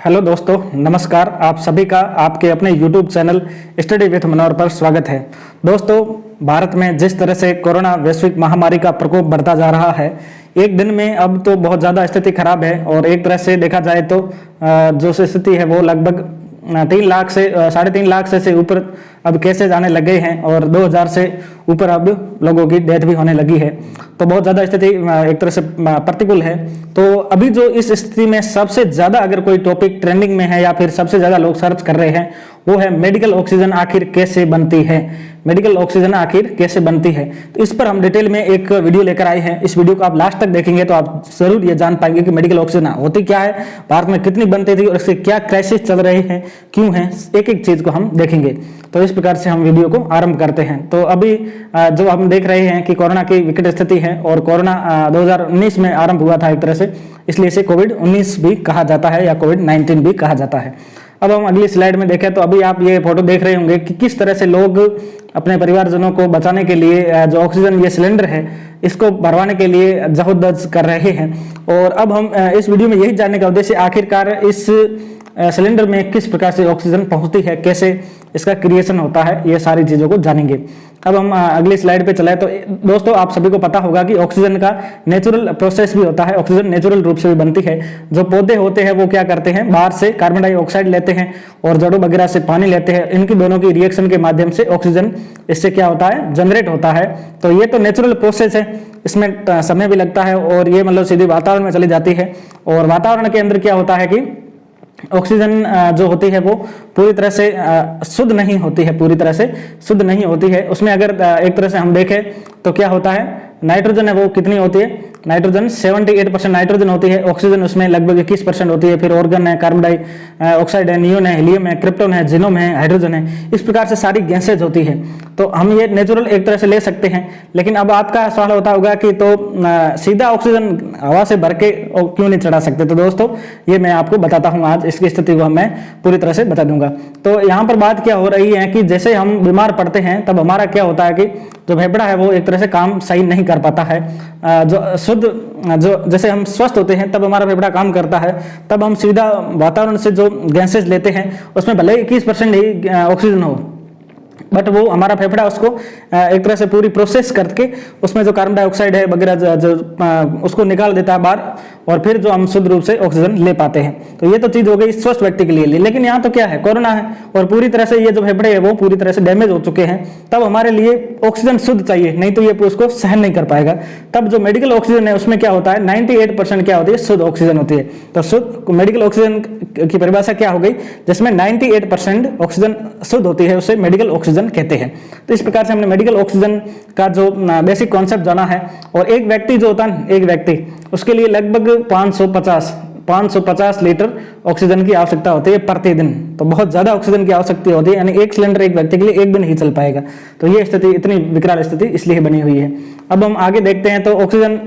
Hello दोस्तों, नमस्कार। आप सभी का आपके अपने YouTube चैनल स्टडी विथ मनोहर पर स्वागत है। दोस्तों, भारत में जिस तरह से कोरोना वैश्विक महामारी का प्रकोप बढ़ता जा रहा है, एक दिन में अब तो बहुत ज़्यादा स्थिति खराब है और एक तरह से देखा जाए तो जो स्थिति है वो लगभग 3 लाख से 3.5 लाख से ऊपर अब केसेज आने लगे हैं और 2000 से ऊपर अब लोगों की डेथ भी होने लगी है। तो बहुत ज़्यादा स्थिति एक तरह से प्रतिकूल है। तो अभी जो इस स्थिति में सबसे ज़्यादा अगर कोई टॉपिक ट्रेंडिंग में है या फिर सबसे ज़्यादा लोग सर्च कर रहे हैं वो है मेडिकल ऑक्सीजन आखिर कैसे बनती है। मेडिकल ऑक्सीजन आखिर कैसे बनती है, तो इस पर हम डिटेल में एक वीडियो लेकर आए हैं। इस वीडियो को आप लास्ट तक देखेंगे तो आप जरूर ये जान पाएंगे कि मेडिकल ऑक्सीजन होती क्या है, भारत में कितनी बनती थी और इसके क्या क्राइसिस चल रहे हैं, क्यों हैं, एक एक चीज को हम देखेंगे। तो इस प्रकार से हम वीडियो को आरंभ करते हैं। तो अभी जो हम देख रहे हैं कि कोरोना की विकट स्थिति है और कोरोना 2019 में आरंभ हुआ था एक तरह से, इसलिए इसे कोविड-19 भी कहा जाता है या कोविड-19 भी कहा जाता है। अब हम अगली स्लाइड में देखें तो अभी आप ये फोटो देख रहे होंगे कि किस तरह से लोग अपने परिवारजनों को बचाने के लिए जो ऑक्सीजन ये सिलेंडर है इसको भरवाने के लिए जहदोजहद कर रहे हैं। और अब हम इस वीडियो में यही जानने का उद्देश्य आखिरकार इस सिलेंडर में किस प्रकार से ऑक्सीजन पहुंचती है, कैसे इसका क्रिएशन होता है, ये सारी चीज़ों को जानेंगे। अब हम अगली स्लाइड पे चलाएं तो दोस्तों आप सभी को पता होगा कि ऑक्सीजन का नेचुरल प्रोसेस भी होता है। ऑक्सीजन नेचुरल रूप से भी बनती है। जो पौधे होते हैं वो क्या करते हैं, बाहर से कार्बन डाइऑक्साइड लेते हैं और जड़ों वगैरह से पानी लेते हैं। इनकी दोनों की रिएक्शन के माध्यम से ऑक्सीजन इससे क्या होता है, जनरेट होता है। तो ये तो नेचुरल प्रोसेस है, इसमें समय भी लगता है और ये मतलब सीधी वातावरण में चली जाती है। और वातावरण के अंदर क्या होता है कि ऑक्सीजन जो होती है वो पूरी तरह से शुद्ध नहीं होती है, पूरी तरह से शुद्ध नहीं होती है। उसमें अगर एक तरह से हम देखें तो क्या होता है, नाइट्रोजन है वो कितनी होती है, नाइट्रोजन 78% नाइट्रोजन होती है, ऑक्सीजन उसमें लगभग 21% होती है। फिर ऑर्गन है, कार्बन डाइऑक्साइड है, नियोन है, हीलियम है, क्रिप्टॉन है, जिनोम है, हाइड्रोजन है। इस प्रकार से सारी गैसेज होती है। तो हम ये नेचुरल एक तरह से ले सकते हैं। लेकिन अब आपका सवाल होता होगा कि तो सीधा ऑक्सीजन हवा से भर के क्यों नहीं चढ़ा सकते। तो दोस्तों ये मैं आपको बताता हूँ, आज इसकी स्थिति को मैं पूरी तरह से बता दूंगा। तो यहाँ पर बात क्या हो रही है कि जैसे हम बीमार पड़ते हैं तब हमारा क्या होता है कि जो फेफड़ा है वो एक तरह से काम सही नहीं कर पाता है। जो जैसे हम स्वस्थ होते हैं तब हमारा फेफड़ा काम करता है, तब हम सीधा वातावरण से जो गैसेज लेते हैं उसमें भले 21% ही ऑक्सीजन हो, बट वो हमारा फेफड़ा उसको एक तरह से पूरी प्रोसेस करके उसमें जो कार्बन डाइऑक्साइड है वगैरह जो उसको निकाल देता है बाहर, और फिर जो हम शुद्ध रूप से ऑक्सीजन ले पाते हैं। तो ये तो चीज हो गई स्वस्थ व्यक्ति के लिए। लेकिन यहाँ तो क्या है, कोरोना है और पूरी तरह से ये जो फेफड़े है वो पूरी तरह से डैमेज हो चुके हैं। तब हमारे लिए ऑक्सीजन शुद्ध चाहिए, नहीं तो ये उसको सहन नहीं कर पाएगा। तब जो मेडिकल ऑक्सीजन है उसमें क्या होता है, 98% क्या होती है, शुद्ध ऑक्सीजन होती है। तो शुद्ध मेडिकल ऑक्सीजन की परिभाषा क्या हो गई, जिसमें 98% ऑक्सीजन शुद्ध होती है, उसे मेडिकल ऑक्सीजन कहते हैं। तो इस प्रकार से हमने मेडिकल ऑक्सीजन का जो बेसिक कॉन्सेप्ट जाना है। और एक व्यक्ति जो होता है, एक व्यक्ति उसके लिए लगभग 550 लीटर ऑक्सीजन की आवश्यकता होती है प्रतिदिन। तो बहुत ज्यादा ऑक्सीजन की आवश्यकता होती है, यानी एक सिलेंडर एक व्यक्ति के लिए एक दिन ही चल पाएगा। तो ये स्थिति इतनी विकराल स्थिति इसलिए बनी हुई है। अब हम आगे देखते हैं तो ऑक्सीजन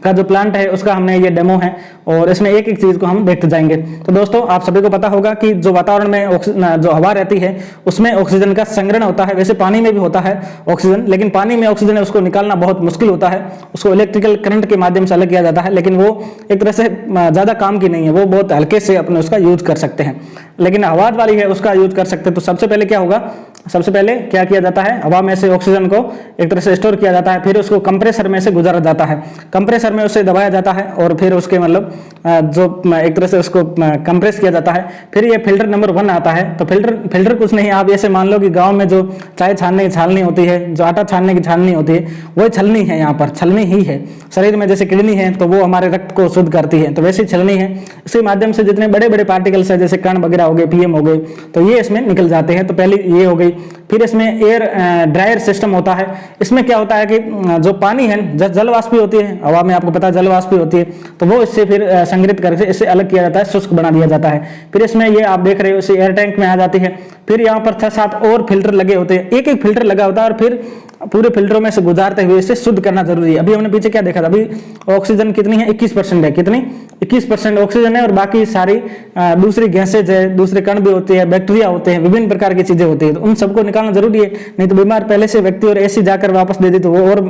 का जो प्लांट है उसका हमने ये डेमो है और इसमें एक एक चीज को हम देखते जाएंगे। तो दोस्तों आप सभी को पता होगा कि जो वातावरण में जो हवा रहती है उसमें ऑक्सीजन का संग्रहण होता है। वैसे पानी में भी होता है ऑक्सीजन, लेकिन पानी में ऑक्सीजन है उसको निकालना बहुत मुश्किल होता है, उसको इलेक्ट्रिकल करंट के माध्यम से अलग किया जाता है। लेकिन वो एक तरह से ज्यादा काम की नहीं है, वो बहुत हल्के से अपने उसका यूज कर सकते हैं। लेकिन हवा वाली है उसका यूज कर सकते हैं। तो सबसे पहले क्या होगा, सबसे पहले क्या किया जाता है, हवा में से ऑक्सीजन को एक तरह से स्टोर किया जाता है, फिर उसको कंप्रेसर में से गुजारा जाता है, कंप्रेसर में उसे दबाया जाता है और फिर उसके मतलब जो एक तरह से उसको कंप्रेस किया जाता है। फिर ये फिल्टर नंबर 1 आता है। तो फिल्टर कुछ नहीं, आप ऐसे मान लो कि गांव में जो चाय छानने की छालनी होती है, जो आटा छानने की छालनी होती है, वही छलनी है। यहाँ पर छलनी ही है। शरीर में जैसे किडनी है तो वो हमारे रक्त को शुद्ध करती है, तो वैसे छलनी है। इसके माध्यम से जितने बड़े बड़े पार्टिकल्स है जैसे कण वगैरह हो गए, पीएम हो गए, तो ये इसमें निकल जाते हैं। तो पहले ये हो गई। फिर इसमें एयर ड्रायर सिस्टम होता है। इसमें क्या होता है कि जो पानी है, जल वाष्प होती है हवा में, आपको पता है जल वाष्प होती है, तो वो इससे फिर संग्रहित करके इसे अलग किया जाता है, शुष्क बना दिया जाता है। फिर इसमें ये आप देख रहे हो इसे एयर टैंक में आ जाती है। फिर यहाँ पर 6-7 और फिल्टर लगे होते हैं, एक एक फिल्टर लगा होता है और फिर पूरे फिल्टरों में से गुजारते हुए इसे शुद्ध करना जरूरी है। अभी हमने पीछे क्या देखा था, अभी ऑक्सीजन कितनी है, 21% है। कितनी 21% ऑक्सीजन है और बाकी सारी दूसरी गैसेज है, दूसरे कण भी होते हैं, बैक्टीरिया होते हैं, विभिन्न प्रकार की चीजें होती है। तो उन सबको निकालना जरूरी है, नहीं तो बीमार पहले से व्यक्ति और ऐसी जाकर वापस दे दी तो वो और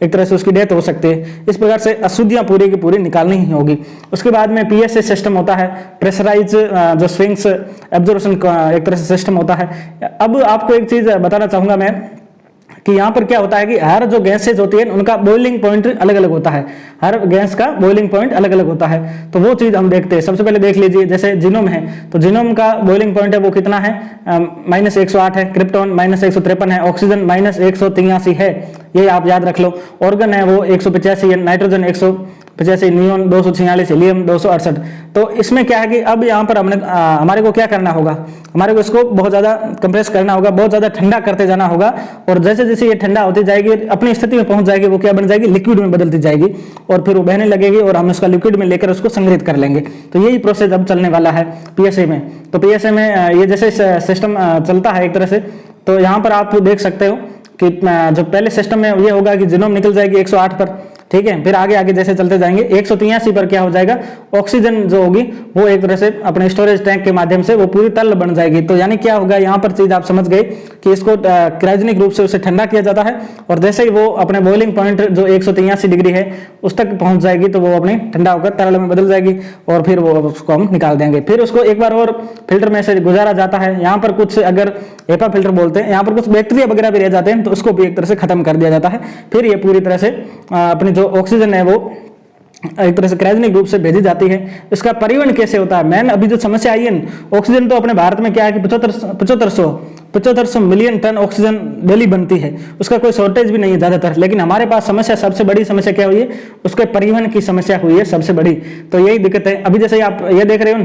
एक तरह से उसकी डेथ हो सकती है। इस प्रकार से अशुद्धियां पूरी की पूरी निकालनी ही होगी। उसके बाद में पीएसए सिस्टम होता है, प्रेशराइज जो स्विंग्स एब्जॉर्प्शन एक तरह से सिस्टम होता है। अब आपको एक चीज बताना चाहूंगा मैं कि यहाँ पर क्या होता है कि हर जो गैसेज होती है उनका बॉइलिंग पॉइंट अलग अलग होता है, हर गैस का बॉइलिंग पॉइंट अलग अलग होता है। तो वो चीज हम देखते हैं। सबसे पहले देख लीजिए, जैसे जीनोम है तो जीनोम का बॉइलिंग पॉइंट है वो कितना है, -108 है, क्रिप्टॉन -153 है, ऑक्सीजन -183 है, ये आप याद रख लो। ऑर्गन है वो 185 है, नाइट्रोजन 185, नियोन 246, हीलियम 268। तो इसमें क्या है कि अब यहाँ पर हमारे को क्या करना होगा, हमारे को इसको बहुत ज्यादा कंप्रेस करना होगा, बहुत ज्यादा ठंडा करते जाना होगा, और जैसे जैसे ये ठंडा होती जाएगी अपनी स्थिति में पहुंच जाएगी, वो क्या बन जाएगी, लिक्विड में बदलती जाएगी और फिर वो बहने लगेगी और हम उसका लिक्विड में लेकर उसको संग्रहित कर लेंगे। तो यही प्रोसेस अब चलने वाला है पीएसए में। तो पीएसए में ये जैसे सिस्टम चलता है एक तरह से, तो यहाँ पर आप देख सकते हो कि जो पहले सिस्टम में ये होगा कि जीनोम निकल जाएगी 108 पर, ठीक है, फिर आगे आगे जैसे चलते जाएंगे 183 पर क्या हो जाएगा, ऑक्सीजन जो होगी वो एक तरह से अपने स्टोरेज टैंक के माध्यम से वो पूरी तरल बन जाएगी। तो यानी क्या होगा, यहाँ पर चीज आप समझ गए कि इसको क्रायोजेनिक रूप से उसे ठंडा किया जाता है और जैसे ही वो अपने बॉइलिंग पॉइंट जो 183 डिग्री है उस तक पहुंच जाएगी तो वो अपने ठंडा होकर तरल में बदल जाएगी और फिर वो उसको हम निकाल देंगे। फिर उसको एक बार और फिल्टर में से गुजारा जाता है। यहाँ पर कुछ अगर हेपा फिल्टर बोलते हैं, यहाँ पर कुछ बैक्टीरिया वगैरह भी रह जाते हैं तो उसको भी एक तरह से खत्म कर दिया जाता है। फिर ये पूरी तरह से अपनी जो ऑक्सीजन है वो एक तरह से क्रायोजेनिक रूप से भेजी जाती है। इसका परिवहन कैसे होता है, मैन अभी जो समस्या आई है, ऑक्सीजन तो अपने भारत में क्या है कि 7500 मिलियन टन ऑक्सीजन डेली बनती है, उसका कोई शॉर्टेज भी नहीं है ज्यादातर। लेकिन हमारे पास समस्या, सबसे बड़ी समस्या क्या हुई है, उसके परिवहन की समस्या हुई है सबसे बड़ी। तो यही दिक्कत है। अभी जैसे आप ये देख रहे हो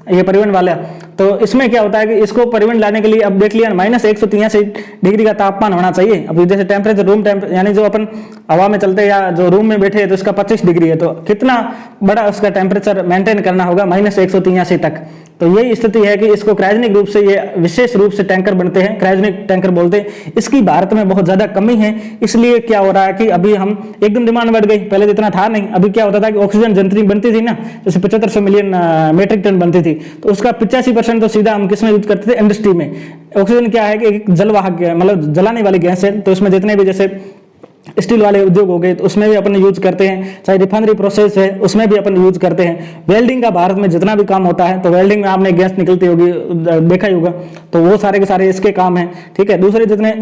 ये परिवहन वाला, तो इसमें क्या होता है कि इसको परिवहन लाने के लिए अब देख लिया -183 डिग्री का तापमान होना चाहिए। अब जैसे टेम्परेचर रूम टेम्परेचर यानी जो अपन हवा में चलते हैं या जो रूम में बैठे हैं तो इसका 25 डिग्री है, तो कितना बड़ा उसका टेम्परेचर मेंटेन करना होगा -183 तक। तो यही स्थिति है कि इसको क्रायोजेनिक रूप से ये विशेष रूप से टैंकर बनते हैं, क्रायोजेनिक टैंकर बोलते हैं। इसकी भारत में बहुत ज्यादा कमी है, इसलिए क्या हो रहा है कि अभी हम एकदम डिमांड बढ़ गई, पहले इतना था नहीं। अभी क्या होता था कि ऑक्सीजन जितनी बनती थी ना, जैसे 7500 मिलियन मेट्रिक टन बनती थी, तो उसका 85% तो सीधा हम किसमें यूज करते थे, इंडस्ट्री में। ऑक्सीजन क्या है कि एक जलवाहक मतलब जलाने वाली गैस है, तो इसमें जितने भी जैसे स्टील वाले उद्योग हो गए तो उसमें भी अपन यूज करते हैं, चाहे रिफाइनरी प्रोसेस है उसमें भी अपन यूज करते हैं। वेल्डिंग का भारत में जितना भी काम होता है तो वेल्डिंग में आपने गैस निकलती होगी, देखा ही होगा, तो वो सारे के सारे इसके काम है, ठीक है। दूसरे जितने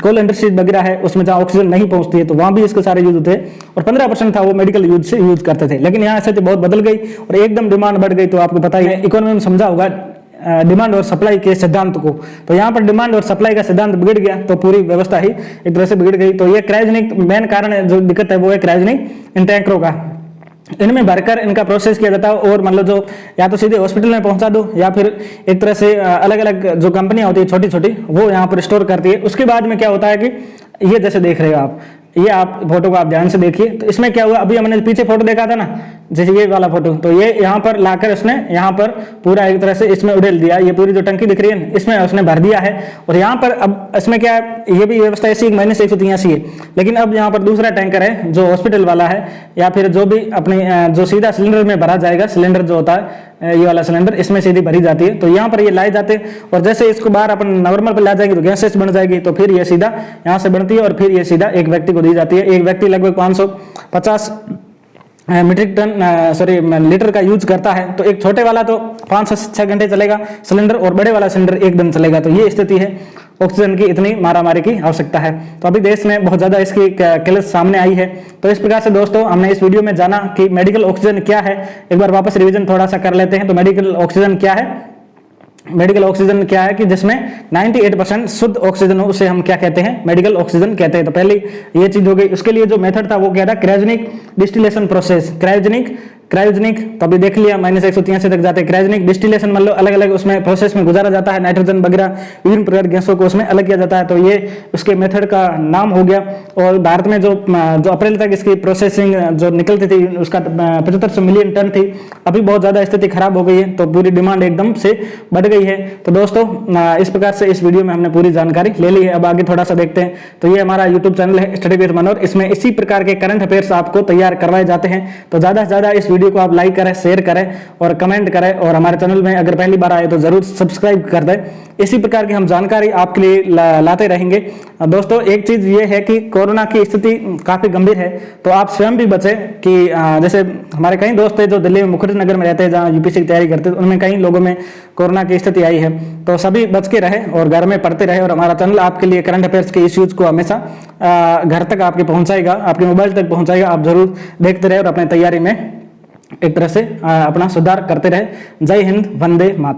कोल इंडस्ट्रीज वगैरह है उसमें जहाँ ऑक्सीजन नहीं पहुंचती है तो वहां भी इसके सारे यूज होते हैं। और 15% था वो मेडिकल यूज से यूज करते थे, लेकिन यहाँ स्थिति बहुत बदल गई और एकदम डिमांड बढ़ गई। तो आपको पता ही है, इकोनॉमी में समझा होगा डिमांड और सप्लाई के सिद्धांत को, तो यहाँ पर डिमांड और सप्लाई का सिद्धांत बिगड़ गया तो पूरी व्यवस्था ही एक तरह से बिगड़ गई। तो ये क्रायोजेनिक मेन कारण है, जो दिक्कत है वो है क्रायोजेनिक इन टैंकरों का। इनमें भरकर इनका प्रोसेस किया जाता है और मतलब जो या तो सीधे हॉस्पिटल में पहुंचा दो या फिर एक तरह से अलग अलग जो कंपनियां होती है छोटी छोटी वो यहाँ पर स्टोर करती है। उसके बाद में क्या होता है कि ये जैसे देख रहे हो आप, ये आप फोटो को आप ध्यान से देखिए, तो इसमें क्या हुआ, अभी हमने पीछे फोटो देखा था ना, जैसे ये वाला फोटो, तो ये यहाँ पर लाकर उसने यहाँ पर पूरा एक तरह से इसमें उड़ेल दिया। ये पूरी जो टंकी दिख रही है इसमें उसने भर दिया है और यहाँ पर अब इसमें क्या है, ये भी व्यवस्था ऐसी -183 है, लेकिन अब यहाँ पर दूसरा टैंकर है जो हॉस्पिटल वाला है या फिर जो भी अपने जो सीधा सिलेंडर में भरा जाएगा, सिलेंडर जो होता है ये वाला सिलेंडर, इसमें सीधी भरी जाती है। तो यहाँ पर ये लाए जाते हैं और जैसे इसको बाहर अपन नॉर्मल पर ला जाएंगे तो गैसेस बन जाएगी, तो फिर ये सीधा यहाँ से बनती है और फिर ये सीधा एक व्यक्ति को दी जाती है। एक व्यक्ति लगभग 550 मीट्रिक टन लीटर का यूज करता है। तो एक छोटे वाला तो 5 से 6 घंटे चलेगा सिलेंडर और बड़े वाला सिलेंडर 1 दिन चलेगा। तो ये स्थिति है, ऑक्सीजन की इतनी मारामारी की आवश्यकता है। तो अभी देश में बहुत ज्यादा इसकी क्लेश सामने आई है। तो इस प्रकार से दोस्तों हमने इस वीडियो में जाना कि मेडिकल ऑक्सीजन क्या है। एक बार वापस रिवीजन थोड़ा सा कर लेते हैं। तो मेडिकल ऑक्सीजन क्या है, मेडिकल ऑक्सीजन क्या है कि जिसमें 98% शुद्ध ऑक्सीजन हो उसे हम क्या कहते हैं, मेडिकल ऑक्सीजन कहते हैं। तो पहली ये चीज हो गई। उसके लिए जो मेथड था वो क्या था, क्रायोजेनिक डिस्टिलेशन प्रोसेस। क्रायोजेनिक तो अभी देख लिया -183 तक जाते हैं। क्रायोजेनिक डिस्टिलेशन मतलब अलग अलग उसमें प्रोसेस में गुजारा जाता है, नाइट्रोजन वगैरह विभिन्न प्रकार की गैसों को उसमें अलग किया जाता है। तो ये उसके मेथड का नाम हो गया। और भारत में जो अप्रैल तक इसकी प्रोसेसिंग जो निकलती थी उसका 7500 मिलियन टन थी। अभी बहुत ज्यादा स्थिति खराब हो गई है, तो पूरी डिमांड एकदम से बढ़ गई है। तो दोस्तों इस प्रकार से इस वीडियो में हमने पूरी जानकारी ले ली है। अब आगे थोड़ा सा देखते हैं। तो ये हमारा यूट्यूब चैनल है स्टडी विद मनोहर, इसमें इसी प्रकार के करंट अफेयर्स आपको तैयार करवाए जाते हैं। तो ज्यादा से ज्यादा इस वीडियो को आप लाइक करें, शेयर करें और कमेंट करें, और हमारे चैनल में अगर पहली बार आए तो जरूर सब्सक्राइब कर दें। इसी प्रकार की हम जानकारी आपके लिए लाते रहेंगे। दोस्तों, एक चीज ये है कि कोरोना की स्थिति काफी गंभीर है, तो आप स्वयं भी बचें कि जैसे हमारे कई दोस्त हैं जो दिल्ली में मुखर्जी नगर में रहते हैं, जहाँ यूपीएससी की तैयारी करते हैं, उनमें कई लोगों में कोरोना की स्थिति आई है। तो सभी बच के रहे और घर में पढ़ते रहे, और हमारा चैनल आपके लिए करंट अफेयर्स के इश्यूज को हमेशा घर तक आपके पहुंचाएगा, आपके मोबाइल तक पहुंचाएगा। आप जरूर देखते रहे और अपनी तैयारी में एक तरह से अपना सुधार करते रहे। जय हिंद, वंदे मातरम।